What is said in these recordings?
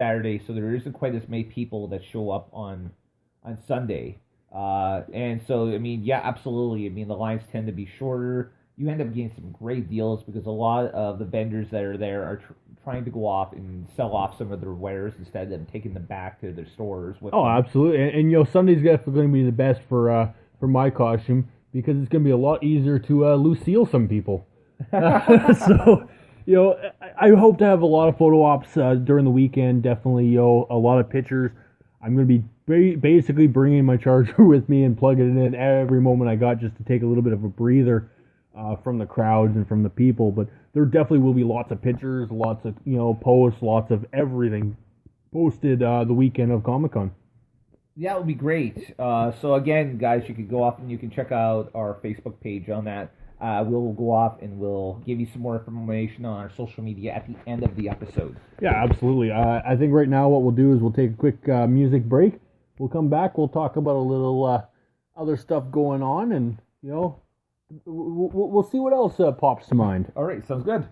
Saturday, so there isn't quite as many people that show up on Sunday. And so, I mean, yeah, absolutely. I mean, the lines tend to be shorter. You end up getting some great deals because a lot of the vendors that are there are trying to go off and sell off some of their wares instead of them taking them back to their stores with Oh, them. absolutely. And Sunday's definitely going to be the best for my costume because it's going to be a lot easier to Lucille some people. So, I hope to have a lot of photo ops during the weekend. Definitely, a lot of pictures. I'm going to be basically bringing my charger with me and plugging it in every moment I got just to take a little bit of a breather from the crowds and from the people. But there definitely will be lots of pictures, lots of posts, lots of everything posted the weekend of Comic Con. Yeah, it would be great. So again, guys, you can go off and you can check out our Facebook page on that. We'll go off and we'll give you some more information on our social media at the end of the episode. Yeah, absolutely. I think right now what we'll do is we'll take a quick music break. We'll come back. We'll talk about a little other stuff going on, and we'll see what else pops to mind. All right, sounds good.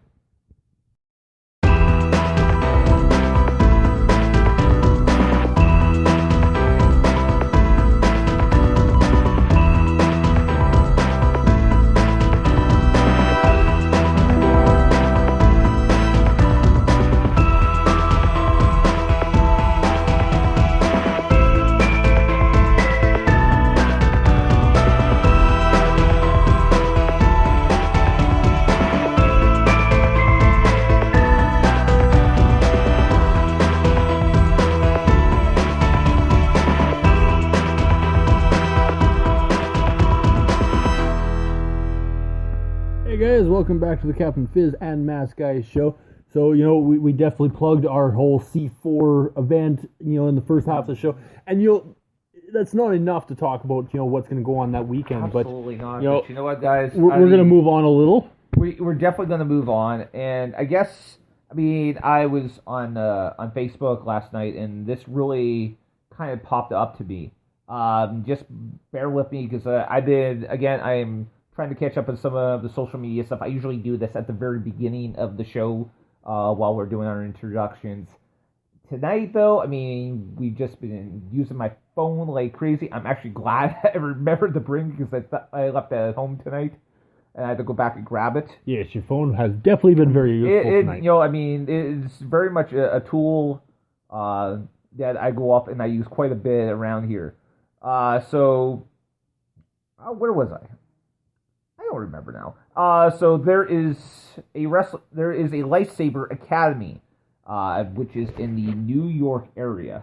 Hey guys, welcome back to the Captain Fizz and Mask Guys show. So, we definitely plugged our whole C4 event, in the first half of the show. And, that's not enough to talk about, what's going to go on that weekend. Absolutely not. But you know what, guys? We're going to move on a little. We're definitely going to move on. And I guess, I mean, I was on Facebook last night, and this really kind of popped up to me. Just bear with me because I'm trying to catch up on some of the social media stuff. I usually do this at the very beginning of the show while we're doing our introductions. Tonight, though, I mean, we've just been using my phone like crazy. I'm actually glad I remembered to bring because I left it at home tonight and I had to go back and grab it. Yes, your phone has definitely been very useful tonight. I mean, it's very much a tool that I go off and I use quite a bit around here. Where was I? I don't remember now. So there is a Lightsaber Academy, which is in the New York area,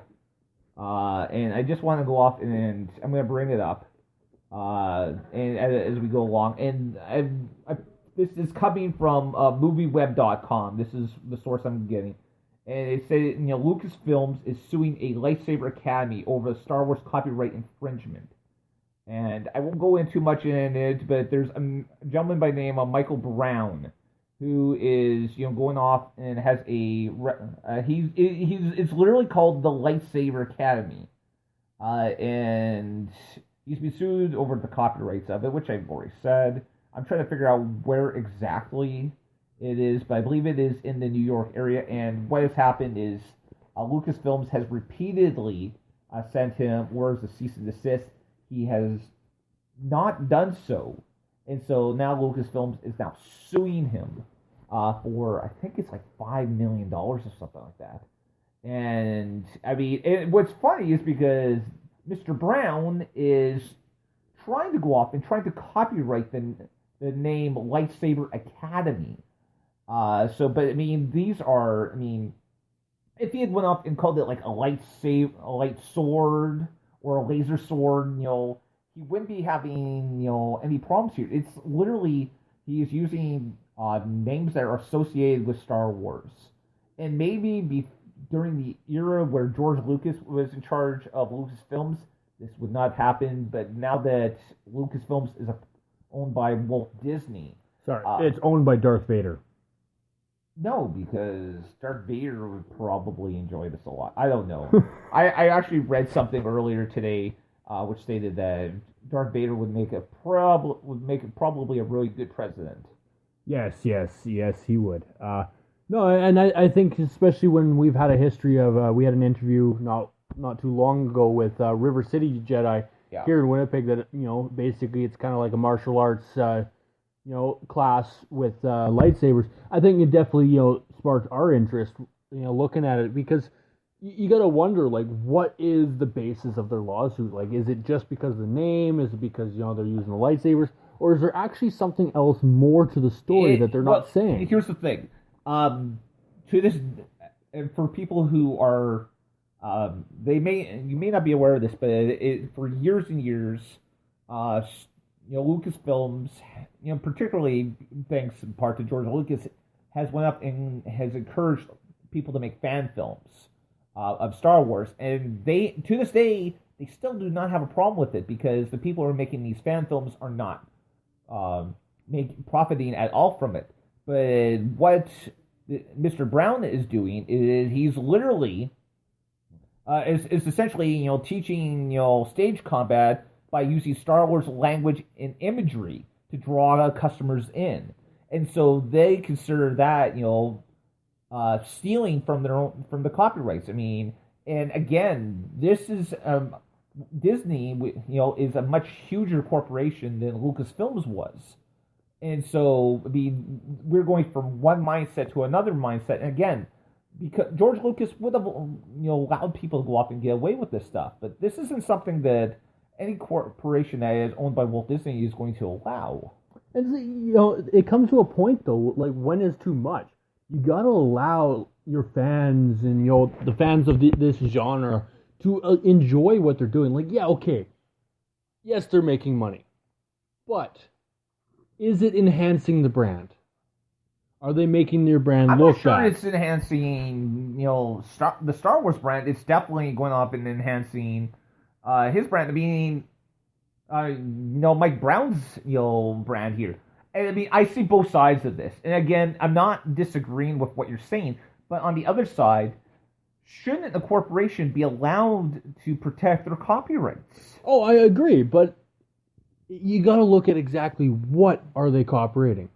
and I just want to go off and I'm going to bring it up, and as we go along, and this is coming from MovieWeb.com. This is the source I'm getting, and it said Lucasfilms is suing a Lightsaber Academy over Star Wars copyright infringement. And I won't go into much in it, but there's a gentleman by the name of Michael Brown who is going off and has it's literally called the Lightsaber Academy, and he's been sued over the copyrights of it, which I've already said. I'm trying to figure out where exactly it is, but I believe it is in the New York area. And what has happened is Lucasfilms has repeatedly sent him orders of cease and desist. He has not done so, and so now Lucasfilms is now suing him for I think it's like $5 million or something like that. And I mean, what's funny is because Mr. Brown is trying to go off and trying to copyright the name Lightsaber Academy. But I mean, if he had went up and called it like a light sword or a laser sword, he wouldn't be having, any problems here. It's literally, he is using names that are associated with Star Wars. And maybe during the era where George Lucas was in charge of Lucasfilms, this would not happen. But now that Lucasfilms is owned by Walt Disney. Sorry, it's owned by Darth Vader. No, because Darth Vader would probably enjoy this a lot. I don't know. I actually read something earlier today, which stated that Darth Vader would make probably a really good president. Yes, he would. No, and I think especially when we've had a history of we had an interview not too long ago with River City Jedi Yeah. here in Winnipeg that basically it's kind of like a martial arts class with lightsabers. I think it definitely sparked our interest looking at it because you got to wonder like what is the basis of their lawsuit? Like is it just because of the name? Is it because they're using the lightsabers? Or is there actually something else more to the story that they're not saying? Here's the thing. To this, for people who are, you may not be aware of this, but for years and years, Lucasfilms, particularly thanks in part to George Lucas, has went up and has encouraged people to make fan films of Star Wars, and to this day, they still do not have a problem with it because the people who are making these fan films are not profiting at all from it. But what Mr. Brown is doing is he's literally is essentially teaching stage combat by using Star Wars language and imagery to draw customers in, and so they consider that stealing from the copyrights. I mean, and again, this is Disney, is a much huger corporation than Lucasfilms was. And so, I mean, we're going from one mindset to another mindset. And again, because George Lucas would have, allowed people to go off and get away with this stuff. But this isn't something that any corporation that is owned by Walt Disney is going to allow. And, it comes to a point, though, like, when is too much? You got to allow your fans and, the fans of this genre to enjoy what they're doing. Like, yeah, okay. Yes, they're making money. But is it enhancing the brand? Are they making their brand look I'm not sure bad? it's enhancing, the Star Wars brand. It's definitely going up and enhancing his brand. I mean, Mike Brown's, brand here. And I mean, I see both sides of this. And again, I'm not disagreeing with what you're saying. But on the other side, shouldn't a corporation be allowed to protect their copyrights? Oh, I agree, but you got to look at exactly what are they copyrighting.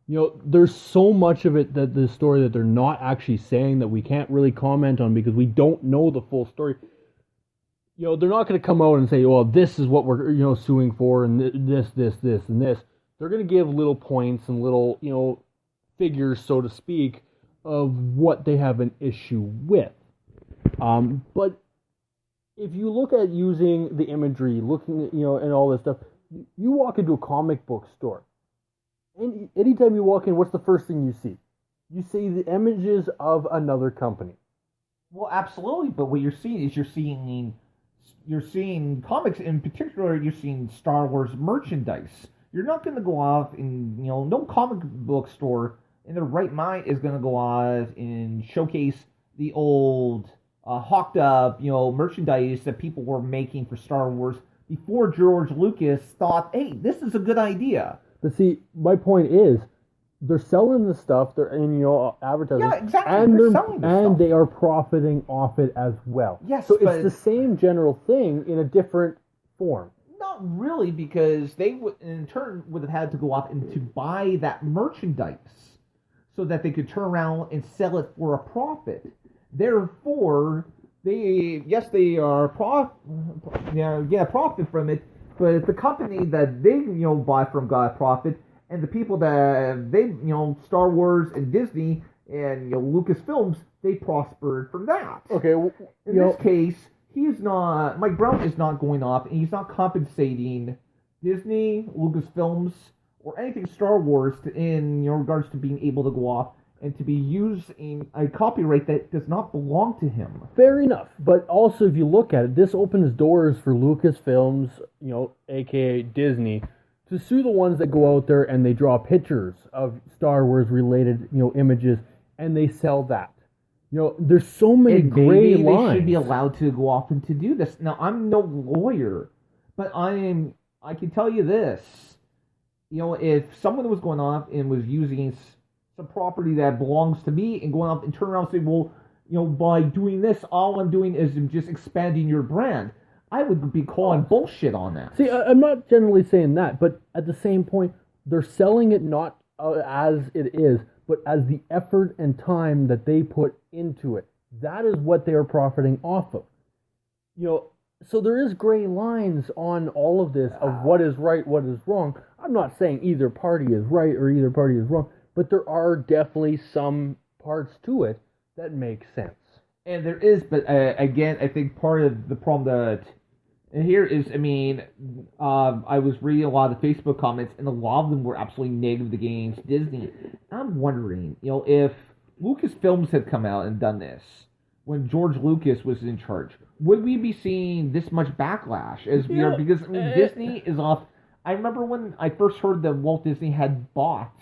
There's so much of it that the story that they're not actually saying that we can't really comment on because we don't know the full story. They're not going to come out and say, "Well, this is what we're suing for, and this, and this." They're going to give little points and little figures, so to speak, of what they have an issue with. But if you look at using the imagery, looking at, and all this stuff, you walk into a comic book store, and anytime you walk in, what's the first thing you see? You see the images of another company. Well, absolutely, but what you're seeing is you're seeing comics, in particular, you're seeing Star Wars merchandise. You're not going to go off and, no comic book store in their right mind is going to go off and showcase the old hawked up, merchandise that people were making for Star Wars before George Lucas thought, hey, this is a good idea. But see, my point is, they're selling the stuff, they're in advertising. Yeah, exactly. And they're selling the stuff. they are profiting off it as well. Yes, so but it's the same general thing in a different form. Not really, because they would, in turn, would have had to go off and to buy that merchandise so that they could turn around and sell it for a profit. Therefore, they are profit from it, but the company that they buy from got profit, and the people that they Star Wars and Disney and Lucasfilms, they prospered from that. Okay, in this case, Mike Brown is not going off, and he's not compensating Disney, Lucasfilms, or anything Star Wars in regards to being able to go off and to be using a copyright that does not belong to him. Fair enough, but also if you look at it, this opens doors for Lucasfilms, aka Disney, to sue the ones that go out there and they draw pictures of Star Wars related, images, and they sell that. There's so many gray lines. They should be allowed to go off and to do this. Now, I'm no lawyer, but I can tell you this. If someone was going off and was using some property that belongs to me and going off and turn around and say, well, by doing this, all I'm doing is just expanding your brand, I would be calling bullshit on that. See, I'm not generally saying that, but at the same point, they're selling it not as it is, but as the effort and time that they put into it. That is what they are profiting off of. So there is gray lines on all of this of what is right, what is wrong. I'm not saying either party is right or either party is wrong, but there are definitely some parts to it that make sense. And there is, but again, I think part of the problem that here is, I was reading a lot of the Facebook comments, and a lot of them were absolutely negative against Disney. I'm wondering, if Lucasfilms had come out and done this when George Lucas was in charge, would we be seeing this much backlash as we are? Because Disney is off. I remember when I first heard that Walt Disney had bought,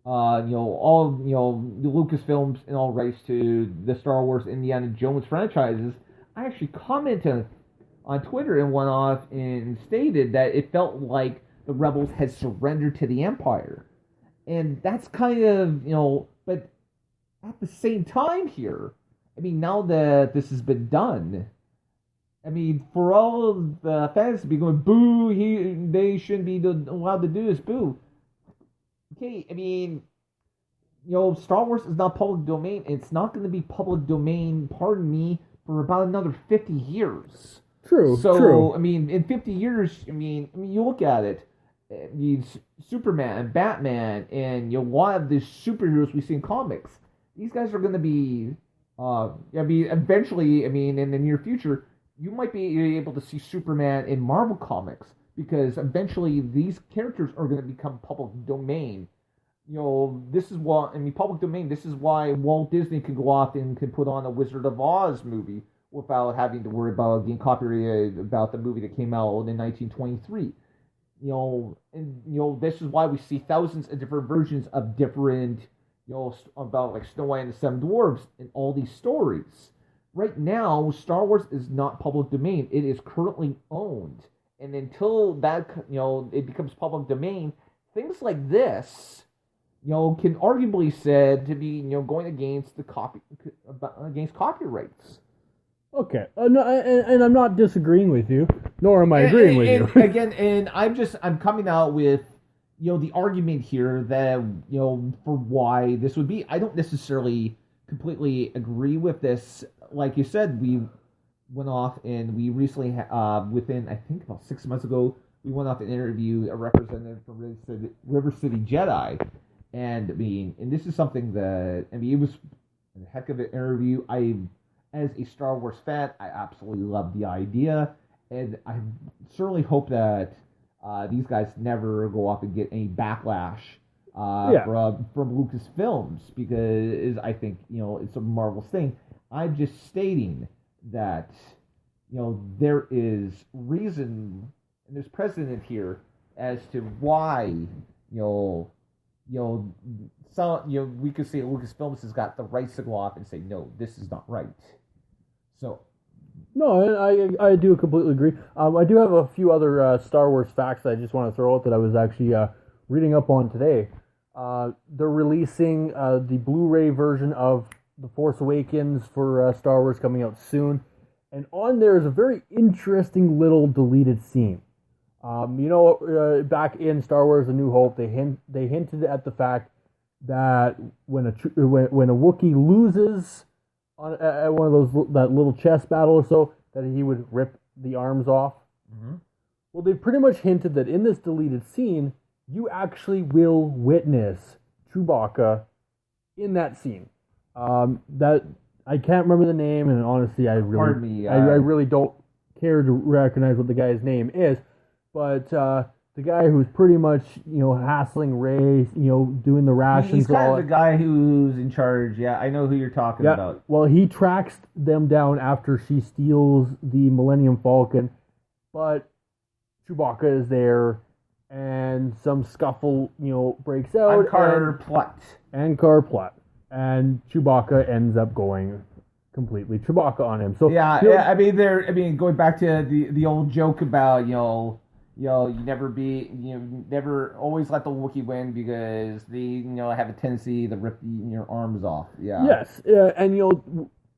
all the Lucasfilms and all rights to the Star Wars, Indiana Jones franchises. I actually commented on Twitter and went off and stated that it felt like the rebels had surrendered to the Empire, and that's kind of but at the same time here. Now that this has been done, for all of the fans to be going, boo, they shouldn't be allowed to do this, boo. Okay, Star Wars is not public domain, and it's not going to be public domain, pardon me, for about another 50 years. True, so, true. In 50 years, you look at it, Superman and Batman, and a lot of the superheroes we see in comics, these guys are going to be... eventually, in the near future, you might be able to see Superman in Marvel Comics, because eventually these characters are going to become public domain. This is why, public domain, this is why Walt Disney could go off and could put on a Wizard of Oz movie without having to worry about getting copyrighted about the movie that came out in 1923. This is why we see thousands of different versions of different about like Snow White and the Seven Dwarfs and all these stories. Right now, Star Wars is not public domain. It is currently owned. And until that, it becomes public domain, things like this, can arguably said to be, going against against copyrights. Okay. No, and I'm not disagreeing with you, nor am I agreeing with you. Again, and I'm coming out with the argument here that, for why this would be, I don't necessarily completely agree with this. Like you said, we went off and we recently, within, I think about 6 months ago, we went off and interviewed a representative from River City Jedi. And, and this is something that, it was a heck of an interview. As a Star Wars fan, I absolutely love the idea. And I certainly hope that these guys never go off and get any backlash from Lucasfilms, because I think it's a marvelous thing. I'm just stating that there is reason and there's precedent here as to why we could say Lucasfilms has got the rights to go off and say no, this is not right. So. No, I do completely agree. I do have a few other Star Wars facts that I just want to throw out that I was actually reading up on today. They're releasing the Blu-ray version of The Force Awakens for Star Wars coming out soon. And on there is a very interesting little deleted scene. Back in Star Wars A New Hope, they hinted at the fact that when a Wookiee loses at one of that little chess battle or so, that he would rip the arms off. Mm-hmm. Well, they pretty much hinted that in this deleted scene, you actually will witness Chewbacca in that scene. That I can't remember the name, and honestly, I really don't care to recognize what the guy's name is. But the guy who's pretty much hassling Rey, doing the rations. He's kind of the guy who's in charge. Yeah, I know who you're talking about. Well, he tracks them down after she steals the Millennium Falcon, but Chewbacca is there, and some scuffle, breaks out. Ankar Plutt. And Chewbacca ends up going completely Chewbacca on him. So going back to the old joke about you never always let the Wookiee win because they have a tendency to rip your arms off. Yeah. Yes, and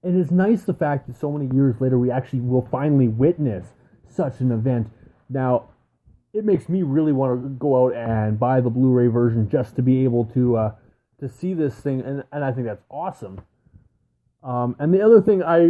and it's nice the fact that so many years later we actually will finally witness such an event. Now, it makes me really want to go out and buy the Blu-ray version just to be able to to see this thing, and I think that's awesome. And the other thing I